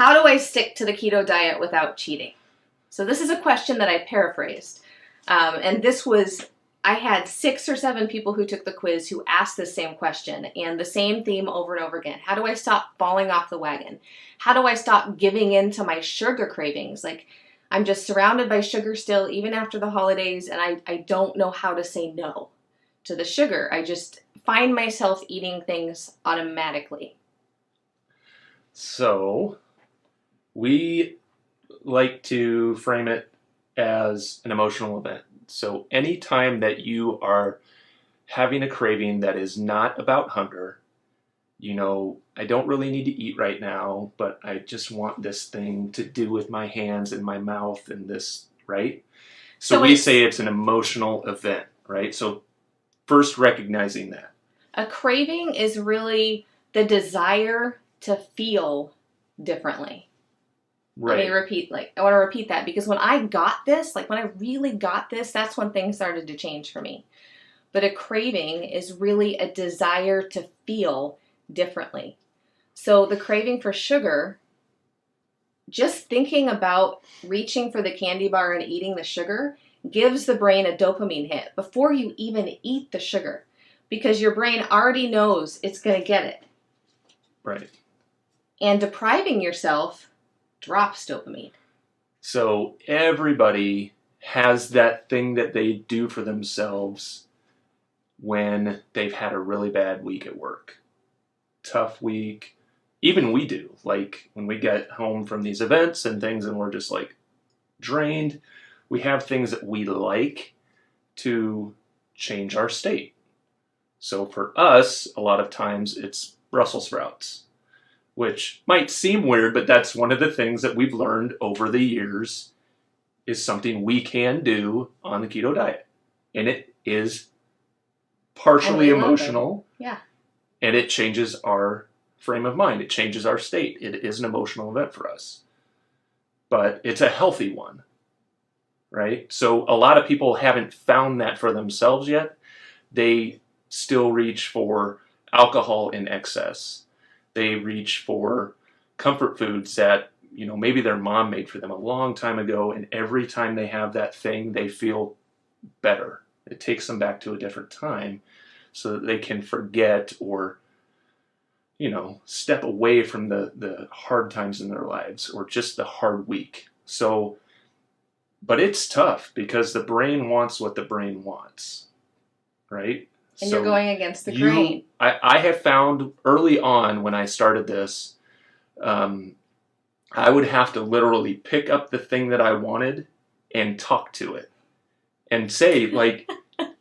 how do I stick to the keto diet without cheating? So this is a question that I paraphrased. And this was, I had 6 or 7 people who took the quiz who asked the same question and the same theme over and over again. How do I stop falling off the wagon? How do I stop giving in to my sugar cravings? Like, I'm just surrounded by sugar still, even after the holidays, and I don't know how to say no to the sugar. I just find myself eating things automatically. So, we like to frame it as an emotional event. So, anytime that you are having a craving that is not about hunger, you know, I don't really need to eat right now, but I just want this thing to do with my hands and my mouth and this, right? So we say it's an emotional event, right? So first recognizing that. A craving is really the desire to feel differently. Right. Let me repeat, I want to repeat that because when I got this, when I really got this, that's when things started to change for me. But a craving is really a desire to feel differently. So the craving for sugar, just thinking about reaching for the candy bar and eating the sugar gives the brain a dopamine hit before you even eat the sugar because your brain already knows it's going to get it. Right. And depriving yourself drops dopamine. So everybody has that thing that they do for themselves when they've had a really bad week at work. Tough week. Even we do. Like when we get home from these events and things and we're just like drained, we have things that we like to change our state. So for us, a lot of times it's Brussels sprouts, which might seem weird, but that's one of the things that we've learned over the years is something we can do on the keto diet. And it is partially emotional. Yeah. And it changes our frame of mind. It changes our state. It is an emotional event for us. But it's a healthy one, right? So a lot of people haven't found that for themselves yet. They still reach for alcohol in excess. They reach for comfort foods that, you know, maybe their mom made for them a long time ago, and every time they have that thing, they feel better. It takes them back to a different time, so that they can forget or, you know, step away from the hard times in their lives or just the hard week. So, but it's tough because the brain wants what the brain wants, right? And so you're going against the grain. I have found early on when I started this, I would have to literally pick up the thing that I wanted and talk to it and say, like,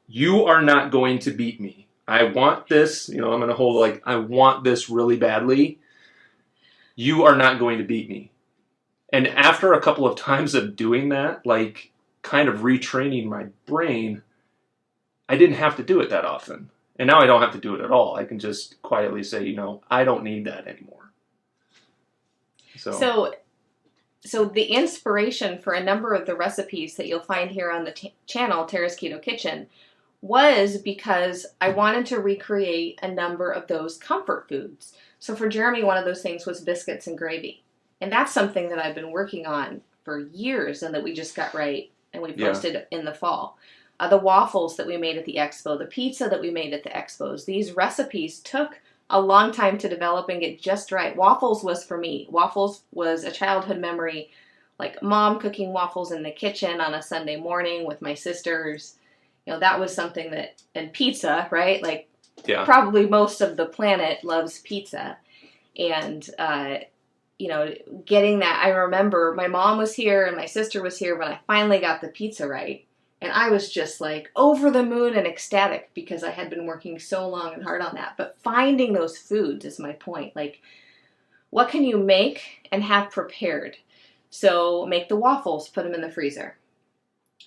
you are not going to beat me. I want this, you know, I'm going to hold I want this really badly. You are not going to beat me. And after a couple of times of doing that, kind of retraining my brain, I didn't have to do it that often. And now I don't have to do it at all. I can just quietly say, you know, I don't need that anymore. So the inspiration for a number of the recipes that you'll find here on the channel, Tara's Keto Kitchen, was because I wanted to recreate a number of those comfort foods. So for Jeremy, one of those things was biscuits and gravy. And that's something that I've been working on for years and that we just got right and we posted in the fall. The waffles that we made at the expo, the pizza that we made at the expos, these recipes took a long time to develop and get just right. Waffles was for me. Waffles was a childhood memory, like mom cooking waffles in the kitchen on a Sunday morning with my sisters. You know, that was something that, and pizza, right? Probably most of the planet loves pizza. And, you know, getting that, I remember my mom was here and my sister was here when I finally got the pizza right. And I was just over the moon and ecstatic because I had been working so long and hard on that. But finding those foods is my point. What can you make and have prepared? So make the waffles, put them in the freezer.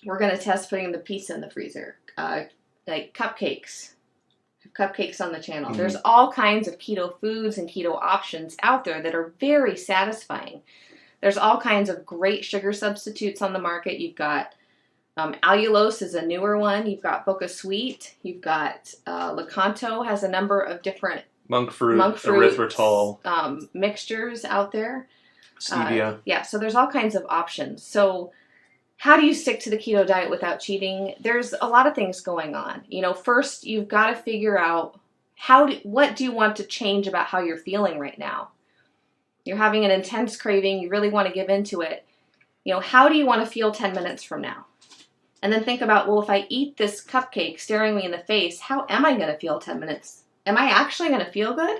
We're going to test putting the pizza in the freezer. Cupcakes. Cupcakes on the channel. Mm-hmm. There's all kinds of keto foods and keto options out there that are very satisfying. There's all kinds of great sugar substitutes on the market. You've got allulose is a newer one. You've got Boca Sweet. You've got Lakanto has a number of different monk fruit erythritol mixtures out there. Stevia. Yeah, so there's all kinds of options. So how do you stick to the keto diet without cheating? There's a lot of things going on. First you've got to figure out what do you want to change about how you're feeling right now? You're having an intense craving, you really want to give into it. How do you want to feel 10 minutes from now? And then think about, well, if I eat this cupcake staring me in the face, how am I going to feel 10 minutes? Am I actually going to feel good?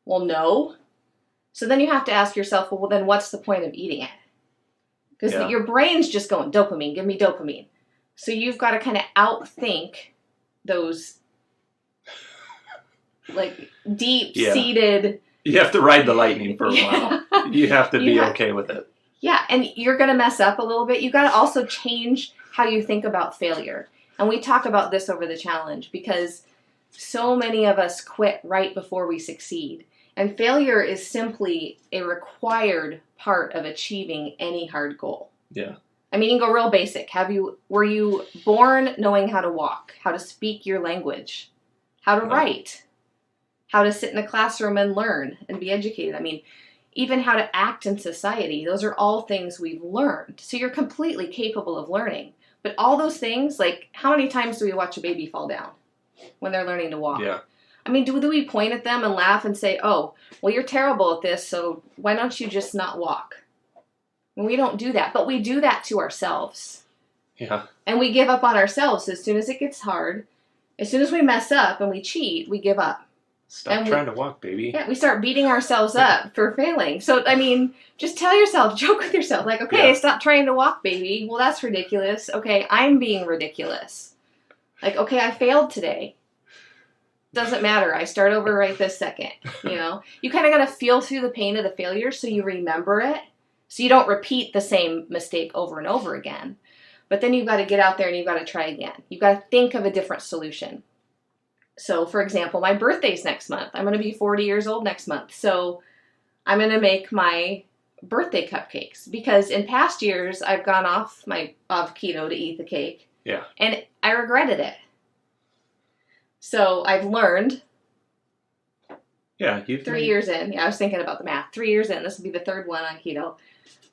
Well, no. So then you have to ask yourself, well, then what's the point of eating it? Because your brain's just going, dopamine, give me dopamine. So you've got to kind of outthink those like deep-seated... You have to ride the lightning for a while. You have to be okay with it. Yeah, and you're going to mess up a little bit. You've got to also change how you think about failure. And we talk about this over the challenge because so many of us quit right before we succeed. And failure is simply a required part of achieving any hard goal. Yeah. I mean, you can go real basic. Were you born knowing how to walk, how to speak your language, how to write, how to sit in a classroom and learn and be educated? I mean, even how to act in society. Those are all things we've learned. So you're completely capable of learning. But all those things, like how many times do we watch a baby fall down when they're learning to walk? Yeah. I mean, do we point at them and laugh and say, oh, well, you're terrible at this, so why don't you just not walk? And we don't do that, but we do that to ourselves. Yeah. And we give up on ourselves as soon as it gets hard. As soon as we mess up and we cheat, we give up. Stop trying to walk, baby. Yeah, we start beating ourselves up for failing. So, I mean, just tell yourself, joke with yourself, like, okay, stop trying to walk, baby. Well, that's ridiculous. Okay, I'm being ridiculous. Like, okay, I failed today. Doesn't matter. I start over right this second. You kind of got to feel through the pain of the failure so you remember it, so you don't repeat the same mistake over and over again. But then you've got to get out there and you've got to try again. You've got to think of a different solution. So, for example, my birthday's next month. I'm going to be 40 years old next month. So I'm going to make my birthday cupcakes because in past years I've gone off keto to eat the cake. Yeah. And I regretted it. So I've learned. Yeah, 3 years in. Yeah, I was thinking about the math. 3 years in. This will be the third one on keto.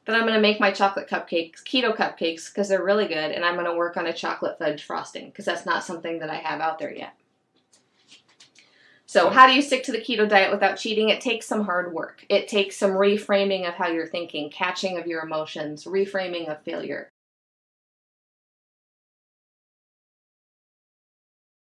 Then I'm going to make my chocolate cupcakes, keto cupcakes, because they're really good. And I'm going to work on a chocolate fudge frosting because that's not something that I have out there yet. So how do you stick to the keto diet without cheating? It takes some hard work. It takes some reframing of how you're thinking, catching of your emotions, reframing of failure.